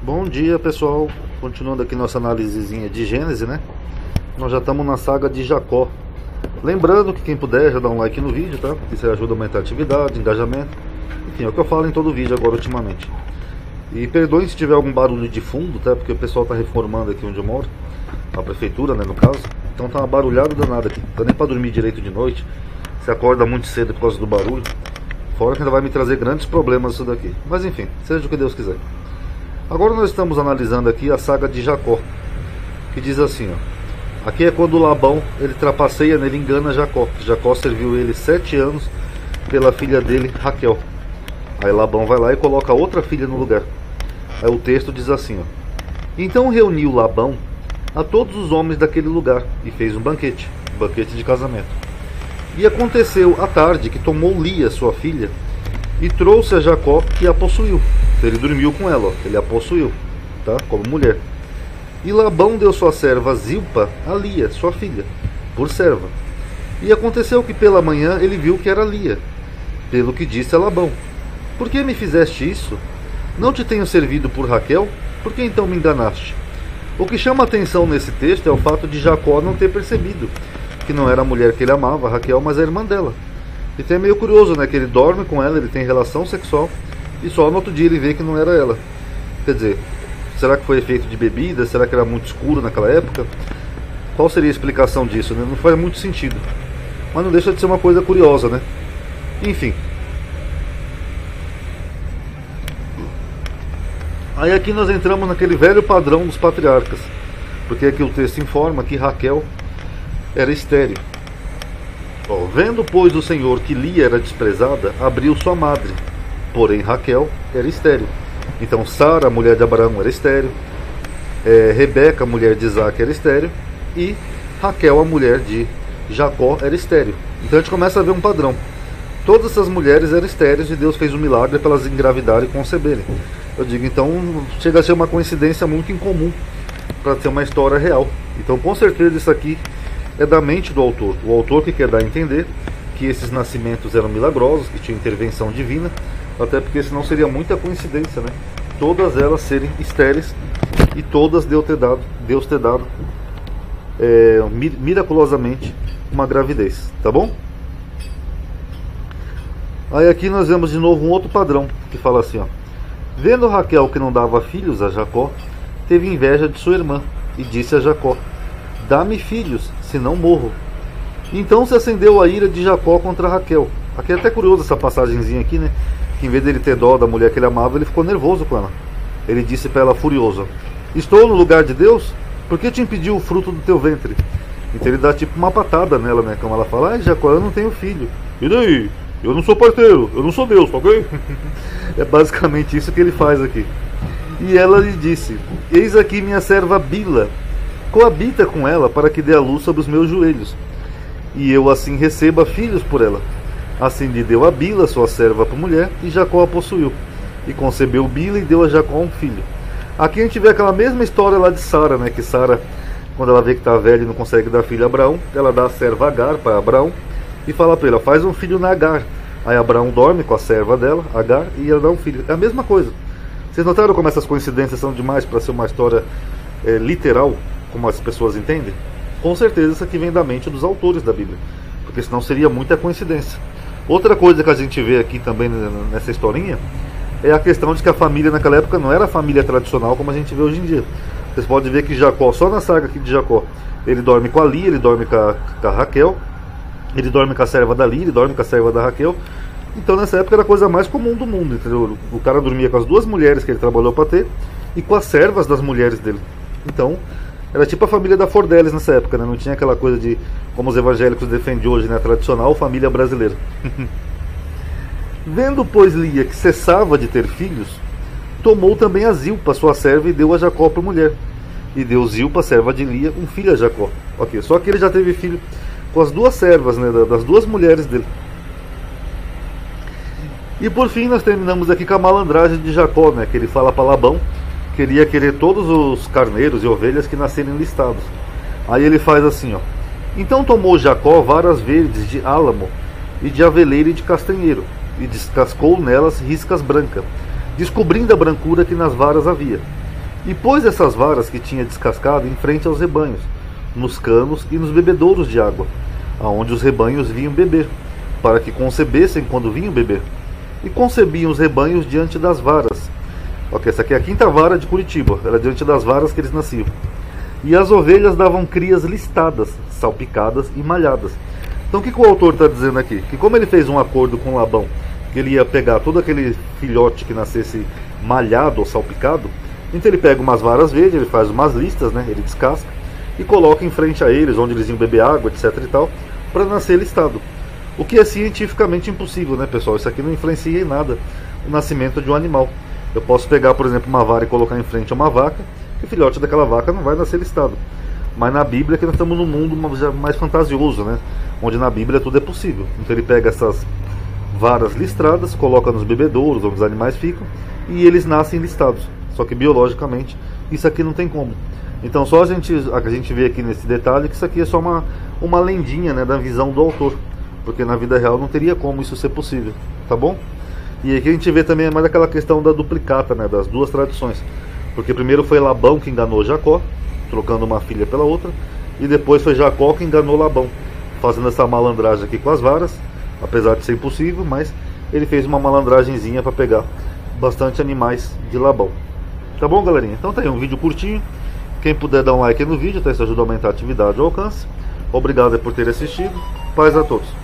Bom dia, pessoal. Continuando aqui nossa análisezinha de Gênesis, né? Nós já estamos na saga de Jacó. Lembrando que quem puder já dá um like no vídeo, tá? Isso ajuda a aumentar a atividade, engajamento. Enfim, é o que eu falo em todo vídeo agora ultimamente. E perdoem se tiver algum barulho de fundo, tá? Porque o pessoal tá reformando aqui onde eu moro. A prefeitura, né, no caso. Então tá uma barulhada danada aqui. Não dá nem pra dormir direito de noite. Você acorda muito cedo por causa do barulho. Fora que ainda vai me trazer grandes problemas isso daqui. Mas enfim, seja o que Deus quiser. Agora nós estamos analisando aqui a saga de Jacó, que diz assim, ó. Aqui é quando Labão, ele trapaceia, né, ele engana Jacó. Jacó serviu ele 7 anos pela filha dele, Raquel. Aí Labão vai lá e coloca outra filha no lugar. Aí o texto diz assim, ó. Então reuniu Labão a todos os homens daquele lugar e fez um banquete de casamento. E aconteceu à tarde que tomou Lia, sua filha, e trouxe a Jacó e a possuiu. Ele dormiu com ela, ó. Ele a possuiu, tá? Como mulher. E Labão deu sua serva Zilpa a Lia, sua filha, por serva. E aconteceu que pela manhã ele viu que era Lia, pelo que disse a Labão: Por que me fizeste isso? Não te tenho servido por Raquel? Por que então me enganaste? O que chama a atenção nesse texto é o fato de Jacó não ter percebido que não era a mulher que ele amava, Raquel, mas a irmã dela. Então é meio curioso, né? Que ele dorme com ela, ele tem relação sexual, e só no outro dia ele vê que não era ela. Quer dizer, será que foi efeito de bebida? Será que era muito escuro naquela época? Qual seria a explicação disso, né? Não faz muito sentido. Mas não deixa de ser uma coisa curiosa, né? Enfim. Aí aqui nós entramos naquele velho padrão dos patriarcas. Porque aqui o texto informa que Raquel era estéril. Vendo, pois, o Senhor que Lia era desprezada, abriu sua madre. Porém Raquel era estéril. Então Sara, a mulher de Abraão, era estéril. Rebeca, a mulher de Isaac, era estéril. E Raquel, a mulher de Jacó, era estéril. Então a gente começa a ver um padrão. Todas essas mulheres eram estéreis e Deus fez um milagre para elas engravidarem e conceberem. Eu digo, então chega a ser uma coincidência muito incomum para ter uma história real. Então com certeza isso aqui é da mente do autor. O autor que quer dar a entender que esses nascimentos eram milagrosos, que tinha intervenção divina, até porque senão seria muita coincidência, né? Todas elas serem estéreis e todas Deus ter dado miraculosamente uma gravidez, tá bom? Aí aqui nós vemos de novo um outro padrão que fala assim, ó. Vendo Raquel que não dava filhos a Jacó, teve inveja de sua irmã e disse a Jacó: Dá-me filhos, senão morro. Então se acendeu a ira de Jacó contra Raquel. Aqui é até curioso essa passagenzinha aqui, né? Que em vez dele ter dó da mulher que ele amava, ele ficou nervoso com ela. Ele disse para ela furioso: Estou no lugar de Deus? Por que te impediu o fruto do teu ventre? Então ele dá tipo uma patada nela, né? Como ela fala: Ai, Jacó, eu não tenho filho. E daí? Eu não sou parteiro, eu não sou Deus, ok? É basicamente isso que ele faz aqui. E ela lhe disse: Eis aqui minha serva Bila, coabita com ela para que dê a luz sobre os meus joelhos, e eu assim receba filhos por ela. Assim lhe deu a Bila, sua serva, por mulher, e Jacó a possuiu. E concebeu Bila e deu a Jacó um filho. Aqui a gente vê aquela mesma história lá de Sara, né? Que Sara, quando ela vê que está velha e não consegue dar filho a Abraão, ela dá a serva Agar para Abraão e fala para ele: faz um filho na Agar. Aí Abraão dorme com a serva dela, Agar, e ela dá um filho. É a mesma coisa. Vocês notaram como essas coincidências são demais para ser uma história literal, como as pessoas entendem? Com certeza isso aqui vem da mente dos autores da Bíblia, porque senão seria muita coincidência. Outra coisa que a gente vê aqui também nessa historinha é a questão de que a família naquela época não era a família tradicional como a gente vê hoje em dia. Vocês podem ver que Jacó, só na saga aqui de Jacó, ele dorme com a Lia, ele dorme com a Raquel, ele dorme com a serva da Lia, ele dorme com a serva da Raquel. Então nessa época era a coisa mais comum do mundo, entendeu? O cara dormia com as duas mulheres que ele trabalhou para ter e com as servas das mulheres dele. Então era tipo a família da Fordelis nessa época, né? Não tinha aquela coisa de, como os evangélicos defendem hoje, né? A tradicional família brasileira. Vendo, pois, Lia que cessava de ter filhos, tomou também a Zilpa, sua serva, e deu a Jacó por mulher. E deu Zilpa, serva de Lia, um filho a Jacó. Ok, só que ele já teve filho com as duas servas, né? Das duas mulheres dele. E por fim nós terminamos aqui com a malandragem de Jacó, né? Que ele fala para Labão que ele ia querer todos os carneiros e ovelhas que nascerem listados. Aí ele faz assim, ó. Então tomou Jacó varas verdes de álamo e de aveleira e de castanheiro, e descascou nelas riscas brancas, descobrindo a brancura que nas varas havia. E pôs essas varas que tinha descascado em frente aos rebanhos, nos canos e nos bebedouros de água, aonde os rebanhos vinham beber, para que concebessem quando vinham beber. E concebiam os rebanhos diante das varas. Ok, essa aqui é a quinta vara de Curitiba, era diante das varas que eles nasciam. E as ovelhas davam crias listadas, salpicadas e malhadas. Então o que o autor está dizendo aqui? Que como ele fez um acordo com Labão, que ele ia pegar todo aquele filhote que nascesse malhado ou salpicado, então ele pega umas varas verdes, ele faz umas listas, né? Ele descasca e coloca em frente a eles, onde eles iam beber água, etc e tal, para nascer listado. O que é cientificamente impossível, né, pessoal? Isso aqui não influencia em nada o nascimento de um animal. Eu posso pegar, por exemplo, uma vara e colocar em frente a uma vaca, e o filhote daquela vaca não vai nascer listado. Mas na Bíblia, que nós estamos num mundo mais fantasioso, né? Onde na Bíblia tudo é possível. Então ele pega essas varas listradas, coloca nos bebedouros, onde os animais ficam, e eles nascem listados. Só que biologicamente isso aqui não tem como. Então só a gente vê aqui nesse detalhe que isso aqui é só uma lendinha, né, da visão do autor, porque na vida real não teria como isso ser possível, tá bom? E aqui a gente vê também mais aquela questão da duplicata, né, das duas tradições, porque primeiro foi Labão que enganou Jacó, trocando uma filha pela outra, e depois foi Jacó que enganou Labão, fazendo essa malandragem aqui com as varas, apesar de ser impossível, mas ele fez uma malandragenzinha para pegar bastante animais de Labão. Tá bom, galerinha? Então tá aí um vídeo curtinho. Quem puder dar um like aí no vídeo, tá? Isso ajuda a aumentar a atividade e o alcance. Obrigado por ter assistido. Paz a todos.